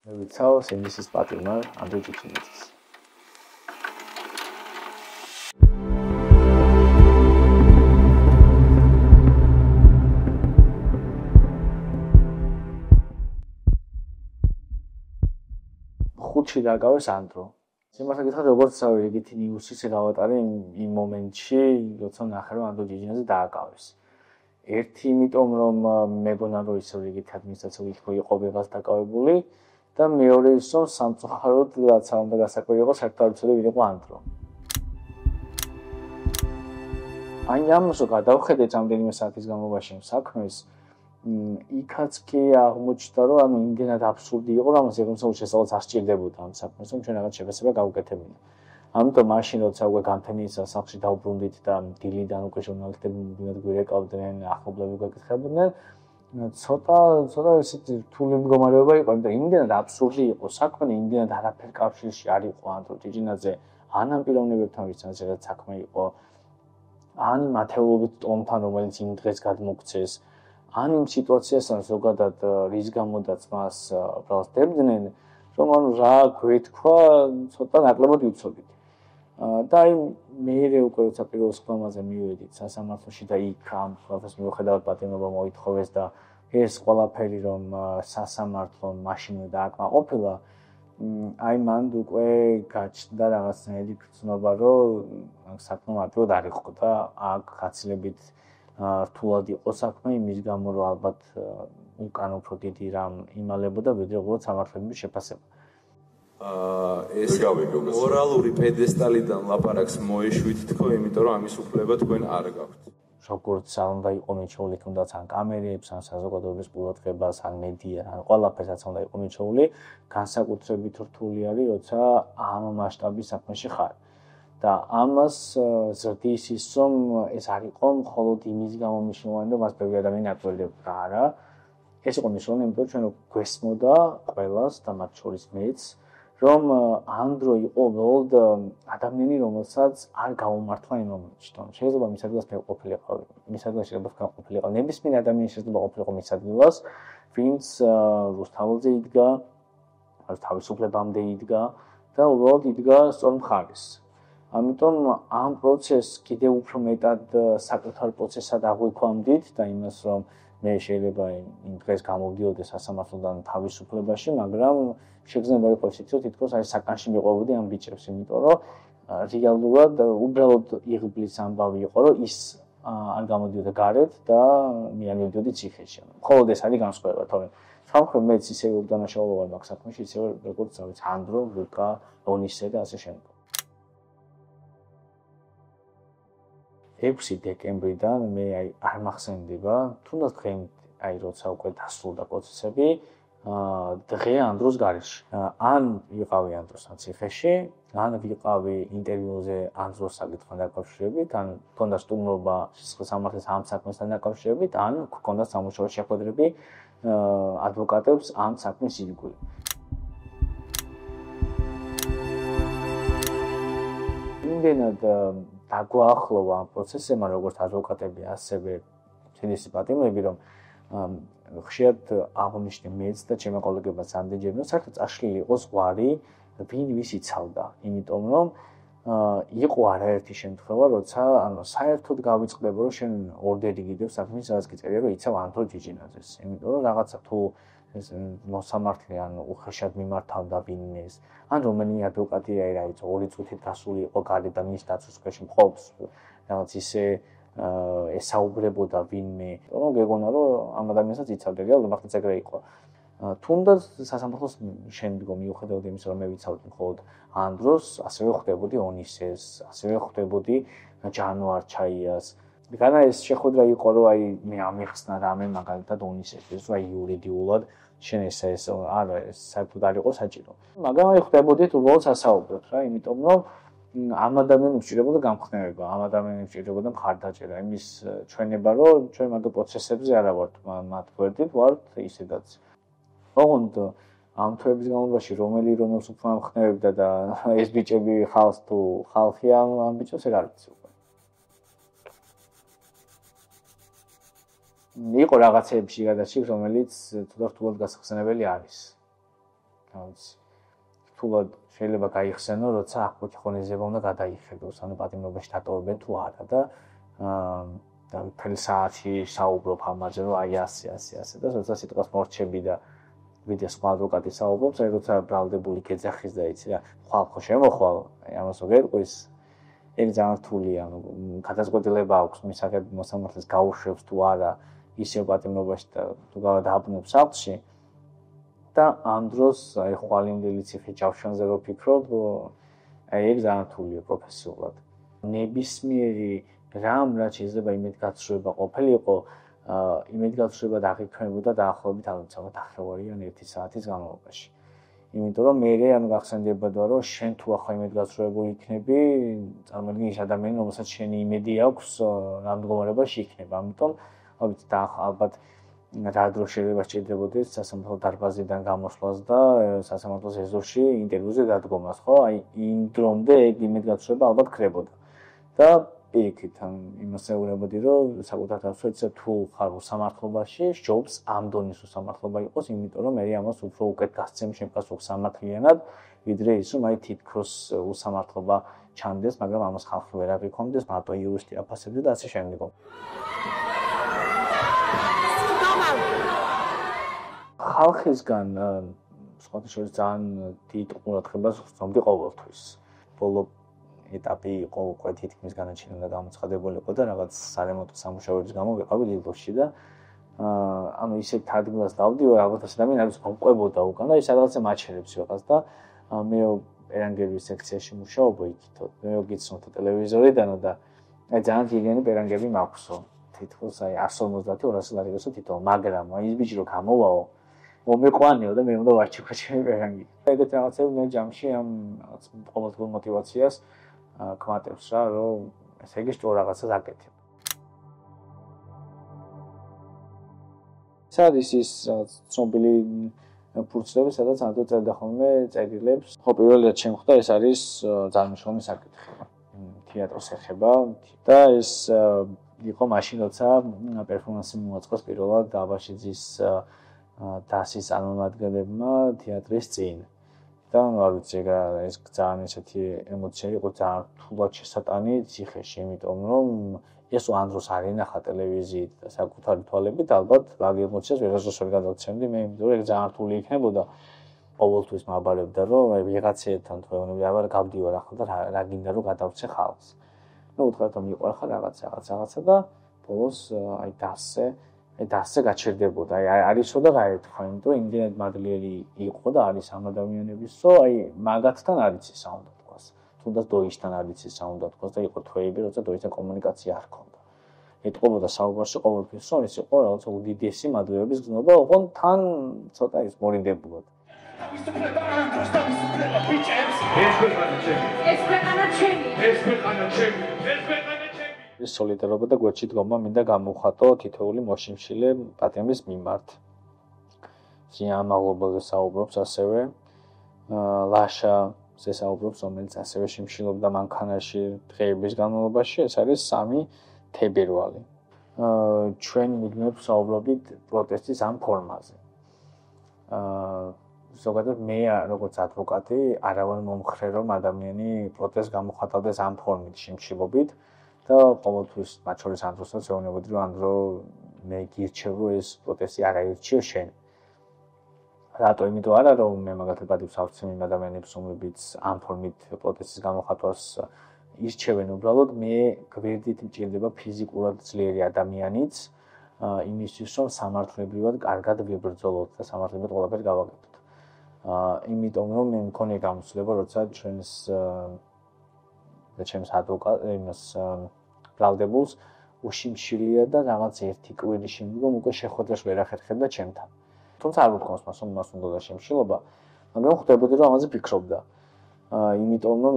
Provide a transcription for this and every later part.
მე ვიცავ სინდისის პატრონმა ანდრე ჭიჭინიძის. ხუთში დაგავეს ანდრო. სიმართლე გითხრათ, როგორც ეგეთი ნიუსის გავატარე იმ მომენტში, როცა ნახე რომ ანდრო ჭიჭინიძე დააკავეს. ერთი იმიტომ რომ მეგონა რომ ისე რიგით ადმინისტრაციული იყო ვიღაც დაკავებული და მეორე ის რომ სამწუხაროდ რაც არ უნდა გასაკვირი იყო საერთოდ არ ვიცოდი ვინ იყო ანდრო. აი ამას რო გადავხედე რამდენიმე საათის განმავლობაში საქმეს, იქაც კი აღმოჩნდა რომ ანუ იმდენად აბსურდი იყო რომ ამას ეღონსაუჩ შესაძლოა არ სჭირდებოდა ამ საქმეს რომ ჩვენ რაღაც შეფასება გავუკეთებინა. ამიტომ მაშინ როცა უკვე გამთენის სახლში დავბრუნდით და დილიდან უკვე ჟურნალისტები მუდმივად გვირეკავდნენ, ახლობლები გვეკითხებოდნენ, ცოტა ესეთი რთული მდგომარეობა იყო, იმიტომ რომ იმდენად აბსურდი იყო საქმე, იმდენად არაფერ კავშირში არ იყო ანდრო ჭიჭინაძე ან ამ პიროვნებებთან ვისაც საქმე იყო, ან იმ ათეულობით ტომთან, რომელიც იმ დღეს გადმოგვცეს, ან იმ სიტუაციასთან ზოგადად რის გამოდაც მას ბრალსდებდნენ, რომ ანუ რა გვეთქვა, ცოტა ნაკლებად ვიცოდით. და აი მე უკვე როცა პირველ სხდომაზე მივედით სასამართლოში და იქ ამ ყველაფერს მიუხედავად პატიმრობა მოითხოვეს და ეს ყველაფერი რომ სასამართლომ მაშინვე დააკმაყოფილა, აი მანდ უკვე გაჩნდა რაღაცნაირი გრძნობა, რომ საქმე მარტივად არ იყო და აქ გაცილებით რთულად იყო საქმე იმის გამო, რომ ალბათ უკან უფრო დიდი რამ იმალებოდა, ვიდრე უბრალოდ სამართლებრივი შეფასება. ეს მორალური პედესტალიდან ლაპარაკს მოეშვით თქო, იმიტომ რომ ამის უფლება თქვენ არ გაქვთ. როგორც უნდა იყო მიჩეული თუნდაც ან კამერებს, ან საზოგადოების ყურადღებას, ან მედია, ან ყველაფერსაც უნდა იყო მიჩეული, განსაკუთრებით რთული არის, როცა ამ მასშტაბის საქმეში ხარ. და ამას ზრდის ის, რომ ეს არ იყო მხოლოდ იმის გამო მნიშვნელოვანი, რომ მას ბევრი ადამიანი აკვლევდა, არა. ეს იყო მნიშვნელოვანი, იმიტომ რომ ჩვენ გვესმოდა ყველას და მათ შორის მეც, რომ ანდრო იყო უბრალოდ ადამიანი, რომელსაც არ გაუმართლა იმ მომენტში. შეიძლება მის ადგილას მე ყოფილიყო, მის ადგილას შეიძლება ყოფილიყო ნებისმიერ ადამიანს შეიძლება ყოფილიყო მის ადგილას, ვინც რუსთაველზე იდგა, თავისუფლებამდე იდგა და უბრალოდ იდგა სწორ მხარეს. ამიტომ ამ პროცესს კიდევ უფრო მეტად საკუთარ პროცესად აღვიქვამდით და იმას რომ მე შეიძლება იმ დღეს გამოვდიოდი სასამართლოდან თავისუფლებაში, მაგრამ შეგრძნება იყო ისიც, რომ თითქოს არის საკანში მიყვებოდი ამ ბიჭებს, იმიტომ რომ რეალურად უბრალოდ იღბლის ამბავი იყო, რომ ის არ გამოდიოდა გარეთ და მე არ მივდიოდი ციხეში. მხოლოდ ეს არის განსხვავება, თორემ სამხრეთ მეც ისევე უდანაშაულობა მაქვს საქმეში, ისევე როგორც წავით ანდრო, ლუკა, ონისე და ასე შემდეგ. 6 დეკემბრიდან მე არ მახსენდება, თუნდაც დღე აი როცა უკვე დასრულდა პროცესები, დღე ანდროს გარეშე. ან ვიყავი ანდროსთან ციხეში, ან ვიყავი ინტერვიუზე ანდროს საკითხთან დაკავშირებით, ან მქონდა სტუმრობა სამართლის ამ საქმესთან დაკავშირებით, ან მქონდა სამუშაო შეხვედრები ადვოკატებს ამ საქმის ირგვლივ. იმდენად დაგვაახლოვა ამ პროცესებმა, როგორც ადვოკატები, ასევე სინდისის პატიმრები, რომ ხშირად აღნიშნე მეც და ჩემი კოლეგებიც ამდენჯერ, რომ საერთოდ წაშლილი იყო ზღვარი, ვინ ვის იცავდა, იმიტომ რომ იყო არაერთი შემთხვევა, როცა ანუ საერთოდ გავიწყდება, რომ შენ ორდერი გიდევ საქმის, რაც გიწერია, რომ იცავ ანდრო ჭიჭინაძეს, იმიტომ რომ რაღაცა თუ ეს მოსამართლე ან უხეშად მიმართავდა ვინმეს, ან რომელიმე ადვოკატი რაიცო 2 წუთით დასული იყო გარეთ და მის დაცვის ქვეშ მყოფს, რაღაც ისე ესაუბრებოდა ვინმე, რომ გეგონა რომ ამ ადამიანსაც იცავდა, რეალურად მართლაც ეგრე იყო. თუნდაც სასამართლოს შემდგომ მიუხედავად იმისა, რომ მე ვიცავდი მხოლოდ ანდროს, ასევე ხვდებოდი ონისეს, ასევე ხვდებოდი ჯანოარჩაიას. განა ეს შეხვედრა იყო, რომ აი მე ამიხსნა რამე მაგალითად ონისესთვის, რომ აი იურიდიულად შენ ეს არა ეს საერთოდ არ იყო საჭირო. მაგრამ აი ხვდებოდით უბრალოდ სასაუბროთ რა, იმიტომ რომ ამ ადამიანებს სჭირდებოდა გამხნევება, ამ ადამიანებს სჭირდებოდა მხარდაჭერა, იმის ჩვენება, რომ ჩვენ მაგ პროცესებზე არა ვართ მათ გვერდით, ვართ ისედაც. ოღონდ ამ თვეების განმავლობაში რომელს უფრო ამხნევებდა და ეს ბიჭები ხალხს თუ ხალხი ამ ბიჭებს ეგ არ ვიცი უკვე. იყო რაღაცეებში გადაჭირ, რომელიც თუნდაც რთულად გასახსენებელი არის. რთულად შეიძლება გაიხსენო, როცა აღკვეთი ხონიზება უნდა გადაიხედოს, ანუ პატიმრობაში დატოვებენ თუ არა და მთელი საათი საუბრობ ამაზე, რომ აი ასე და როცა სიტყვას მორჩები და ვიდეო სხვა ადვოკატი საუბრობს, აი როცა ბრალდებული გეძახის და იცი რა, ხვალ ხო შემოხვალ, აი ამას უგერყვის. ეგ ძალიან რთულია, ანუ გადაწყვეტილება აქვს მისაღებ მოსამართლეს გაუშვებს თუ არა ისევ პატიმრობაში და თუ გადააბნებს სახლში. და ამ დროს აი ხვალინდელი ციხე ჯავშანზე რო ფიქრობ, აი ეგ ძალიან რთულია პროფესიულად. ნებისმიერი რამ რაც შეიძლება იმედგაცრუება ყოფილიყო, იმედგაცრუება დაგიქმნებოდა დაახლოებით 1 საათის განმავლობაში. იმიტომ რომ მე ანუ გახსენდებოდა რომ შენ თუ ახლა იმედგაცრუებული იქნები, წარმოიდგინე ის ადამიანი, რომელსაც შენი იმედი აქვს, რა მდგომარეობაში იქნება. ამიტომ ალბათ რა დრო შეიძლება სჭირდებოდეს სასამართლო დარბაზიდან გამოსვლას და სასამართლოს ეზოში ინტერვიუზე დადგომას, ხო? აი იმ დრომდე ეგ იმედგაცრუება ალბათ ქრებოდა. და პირიქით იმას ეუბნებოდი, რომ საკუთარ თავს თუ ხარ უსამართლობაში, ჯობს ამ დონის უსამართლობა იყოს, იმიტომ რომ მე ამას უფრო უკეთ გასცემ შენ პასუხს სამართლიანად, ვიდრე ის რომ აი თითქოს უსამართლობა ჩანდეს, მაგრამ ამას ხალხი ვერ აღიქვამდეს, მარტო იურისტი აფასებდა და ასე შემდეგ. ხალხისგან სხვათა შორის ძალიან დიდ ყურადღებას ვსწრებდი ყოველთვის. ბოლო ეტაპი იყო უკვე თითქმის განაჩენი და გამოცხადებულიყო და რაღაც სარემონტო სამუშაოების გამო ვიყავი ლილოში და ანუ ისეთ ადგილას დავდივარ, ალბათ ადამიანი არის მომყვებოდა უკან და ის რაღაცა მაჩერებს ვიყავს და მე პერანგერის სექციაში მუშაობ იქითო. მე გიცნობთ ტელევიზორიდანო და აი ძალიან ძლიერი პერანგები მაქვსო. თითქოს აი 150-200 ლარი გასო თითო, მაგრამ აი ის ბიჭი რო გამოვაო მომეყვანეო და მე უნდა ვარჩევო ჩემი პერანგი. ეგეთ რაღაცები მე ჯამში ამ რაღაც ყოველდღიურ мотиваციას ქმატებს რა, რომ ესე იგი სწორ რაღაცას აკეთებ. სადის ის ცნობილი ფურცლები, სადაც ანტო წერდა ხოლმე წერილებს. ხო, პირველ რიგში შემხვდა ეს არის ძალიან მნიშვნელოვანი საკითხი. თეატროს ეხება და ეს იყო მაშინ, როცა პერფორმანსი მოაწყოს პირველად აბაშიძის დასის წარმომადგენლებმა თეატრის წინ. და არ ვიცი, ეს ძალიან ესეთი ემოცია იყო, ძალიან რთულად შესატანი ციხეში, იმიტომ რომ ეს ამ დროს არ ენახა ტელევიზიით და საკუთარი თვალებით, ალბათ რა ემოციას ვერასდროს ვერ გადავცემდი მე, იმიტომ რომ ეს ძალიან რთული იქნებოდა. ყოველთვის მაბარებდა, რომ აი ვიღაცებთან თქონები, აბა გავდივარ ახლა და რა გინდა რომ გადავცე ხალხს. მე უთხრათ რომ მიყვარხარ რაღაცა და ბოლოს აი დასზე გაჩერდებოდა. აი არისო და გაერთქვა, იმიტომ რომ იმდენად მადლიერი იყო და არის ამ ადამიანების, რომ აი მაგათთან არის ისა უნდა თქვას. თუნდაც დოისთან არის ისა უნდა თქვას და იყო თვეები, როცა დოისთან კომუნიკაცია არ ჰქონდა. ეთყობოდა საუბარში ყოველთვის, რომ ეს იყო რაღაცა უდიდესი მადლიერების გზნობა, ოღონდ თან ცოტა ის მორინდებულად. ეს სოლიდარობა და გვერდში დგომა მინდა გამოვხატო თითოეული მოშიმშილე პატიმრის მიმართ. ზიამაღლობაზე საუბრობს ასევე ლაშაზე საუბრობს, რომელიც ასევე შიმშილობდა მანქანაში დღეების განმავლობაში, ეს არის 3 თებერვალი. ჩვენ მუდმივად საუბრობთ პროტესტის ამ ფორმაზე. ზოგადად მე როგორც ადვოკატი არავინ მომხრე რომ ადამიანი პროტესტს გამოხატავდეს ამ ფორმით შიმშილობით და ყოველთვის მათ შორის ამ დროსაც ეუბნებოდი რომ ანდრო მე გირჩევ რომ ეს პროტესტი არ აირჩიო შენ. რატო? იმიტომ არა რომ მე მაგათი პატივს ავცემ იმ ადამიანებს რომლებიც ამ ფორმით პროტესტის გამოხატვას ირჩევენ, უბრალოდ მე გვერდით მჭირდება ფიზიკურად ძლიერი ადამიანიც იმისთვის რომ სამართლებრივად კარგად ვიბრძოლოთ და სამართლებრივად ყველაფერი გავაკეთოთ. იმიტომ რომ მე მქონია გამოცდილება, როცა ჩემს ადვოკატს ბრალდებულს უშიმშილია და რაღაც ერთი კვირის შემდგომ უკვე შეხვედრას ვერ ახერხებდა ჩემთან. თუმცა არ ვთქვამს მას უნდა და შემშილობა, მაგრამ ხვდებოდი რომ ამაზე ფიქრობდა. იმიტომ რომ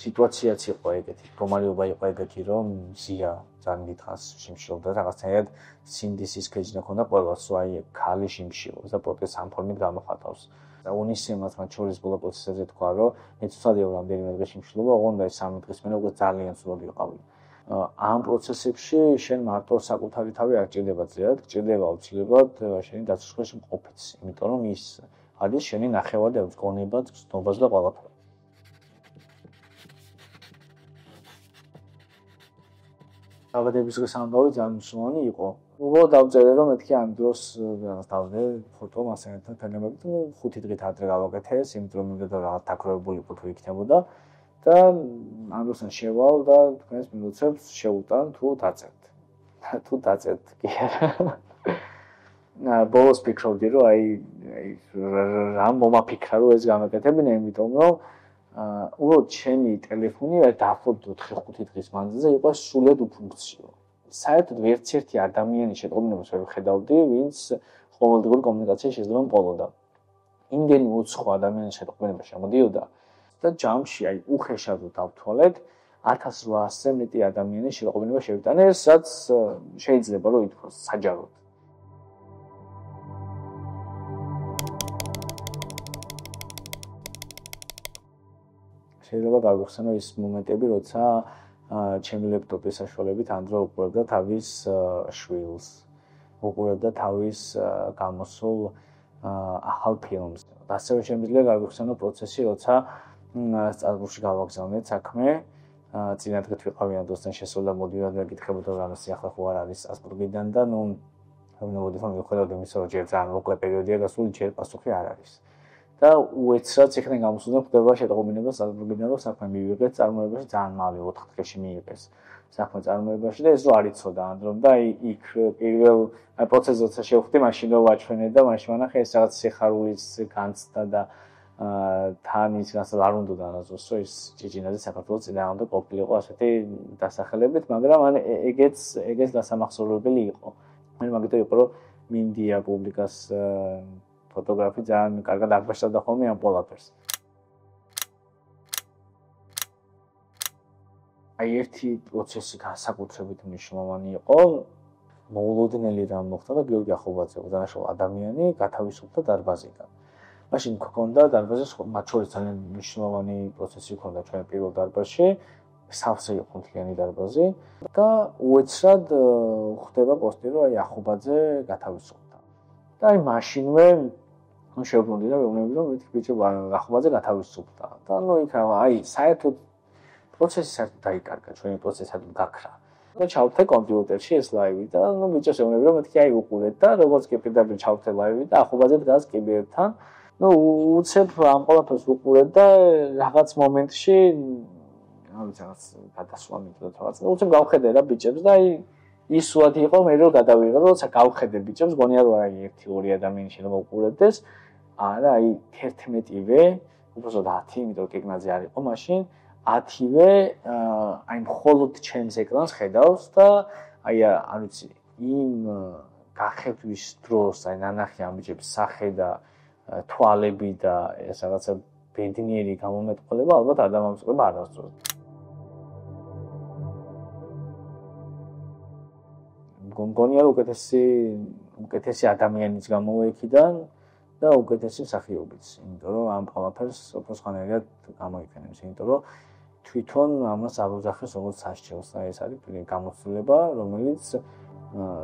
სიტუაციაც იყო ეგეთი, რომალიობა იყო ეგეთი, რომ ზია ძალიან დიდხანს შიმშილობდა რაღაცნაირად სინდისის ქეჯნა ქონდა ყველას, რომ აი ქალი შიმშილობს და პროტესტს ამ ფორმით გამოხატავს. და უნისიმად მათ შორის ბოლო პროცესებზე თქვა, რომ მე ცუდია რამდენიმე დღე შიმშილობა, ოღონდ აი 3 დღის მერე უკვე ძალიან ცუდად ვიყავი. ამ პროცესებში შენ მარტო საკუთარი თავი არ ჭირდება ძლიერად, ჭირდება აუცილებლად შენი დაცვის მყოფიც, იმიტომ რომ ის არის შენი ნახევარი გონება, გზნობას და ყველაფერი. დაბადების დღის ამბავი ძალიან მნიშვნელოვანი იყო. უბრალოდ დავწერე რომ მეთქი ამ დროს დავდე ფოტო მასენთან ფერმებით 5 დღით ადრე გავაკეთეს, იმიტომ რომ მინდოდა რაღაც დაკროებული ფოტო იქნებოდა და ამ დროსთან შევალ და თქვენს მინუცებს შევუტან თუ დაწერთ. თუ დაწერთ კი არა. ბოლოს ფიქრობდი რომ აი რა მომაფიქრა რომ ეს გამაკეთებინა, იმიტომ რომ უბრალოდ ჩემი ტელეფონი დაახლოებით 4-5 დღის მანძილზე იყო სულად უფუნქციო. საერთოდ ვერცერთი ადამიანის შეტყობინებას ვერ ხედავდი, ვინც ყოველდღიური კომუნიკაცია შეიძლება მყოლოდა. იმდენი უცხო ადამიანის შეტყობინება შემოდიოდა და ჯამში აი უხეშად დავთვალეთ 1800-ზე მეტი ადამიანის შეტყობინება შევიტანე, სადაც შეიძლება რომ ითქვას საჯაროდ. შეიძლება გავიხსენო ის მომენტები, როცა ჩემი ლეპტოპის საშუალებით ანდრო უყურებდა თავის შვილს, უყურებდა თავის გამოსულ ახალ ფილმს. ასევე შემიძლია გავიხსენო პროცესი, როცა სწავლულში გავაგზავნეთ საქმე, წინა დღით ვიყავი ანდროსთან შესულ და მოდივარ და გითხებოდა რომ ამას ახლა ხო არ არის სტრასბურგიდან და ნუ მოვიდი რომ ვიხედავდი იმის რომ ჯერ ძალიან მოკლე პერიოდია გასული, ჯერ პასუხი არ არის. და უეცრად იქნებ გამოსულდა ხდება შეტყობინება სტრასბურგიდან რომ საქმე მივიღეთ წარმოებაში ძალიან მალე 4 დღეში მიიღეს საქმე წარმოებაში და ეს რო არ იცოდა ანდრომ და იქ პირველ პროცესს როცა შევხვდი მაშინ რო ვაჩვენე და მაშინ ვანახე ეს რაღაც სიხარულის განცდა და თან ის რასაც არ უნდა დანაზოს რომ ის ჯიჯინაძე საქართველოს წინააღმდეგ ყოფილიყო ასეთი დასახელებით, მაგრამ ან ეგეც დასამახსოვრებელი იყო. მე მაგიტო იყო რომ მინდია პუბლიკას ფოტოგრაფი ძალიან კარგად აღბეჭდა ხოლმე ამ ყველაფერს. აი ერთი პროცესი განსაკუთრებით მნიშვნელოვანი იყო, მოულოდნელი რამ მოხდა და გიორგი ახობაძე, უდანაშაულო ადამიანი, გათავისუფლდა დარბაზიდან. მაშინ გქონდა დარბაზის მათ შორის ძალიან მნიშვნელოვანი პროცესი გქონდა ჩვენ პირველ დარბაზში, სავსე იყო მთლიანი დარბაზი და უეცრად ხდება პოსტი, რომ აი ახობაძე გათავისუფლდა. და აი მაშინვე შევბრუნდი და ვეუბნები რომ მეთქი ბიჭო ახობაძე გათავისუფლდა. და ნუ იქ აი საერთოდ პროცესი საერთოდ დაიკარგა, ჩვენი პროცესი საერთოდ გაქრა. და ჩავთე კომპიუტერში ეს ლაივი და ნუ ბიჭოს ვეუბნები რომ მეთქი აი უყურეთ და როგორც კი პირდაპირ ჩავთე ლაივი და ახობაძე დგას კიბერთან. ნუ უცებ ამ ყველაფერს უყურეთ და რაღაც მომენტში რაღაც გადასვლა მიწოდა რაღაც. ნუ უცებ გავხედე რა ბიჭებს და აი ის უად იყო მე რომ გადავიღე, როცა გავხედე ბიჭებს, გონია რომ აი 1-2 ადამიანი შეიძლება უყურებდეს. არა, აი 11-ვე, უბრალოდ 10, იმიტომ რომ გეგმაზე არ იყო მაშინ, 10-ვე აი მხოლოდ ჩემს ეკრანს ხედავს და აი არ ვიცი, იმ გახევრის დროს აი ნანახი ამ ბიჭების სახე და თვალები და ეს რაღაცა ბედნიერი გამომეტყველება ალბათ არ დამამწყდება არასდროს. გონია რომ უკეთესი ადამიანის გამოვა იქიდან და უკეთესი მსახიობიც, იმიტომ რომ ამ ყველაფერს უბრალოდ გამოიყენებს, იმიტომ რომ თვითონ ამას აღუძახებს როგორც სასჯელს და ეს არის გამოცდილება,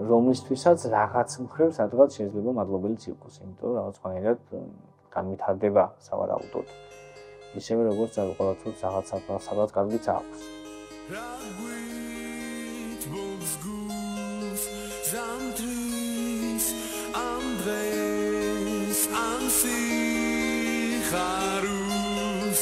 რომლისთვისაც რაღაც მხრივ სადღაც შეიძლება მადლობელიც იყოს, იმიტომ რომ რაღაც ხანერად განვითარდება სავარაუდოდ. ისევე როგორც ყველა თუ რაღაც კარგიც აქვს. Zamtris Andres Ansi Harus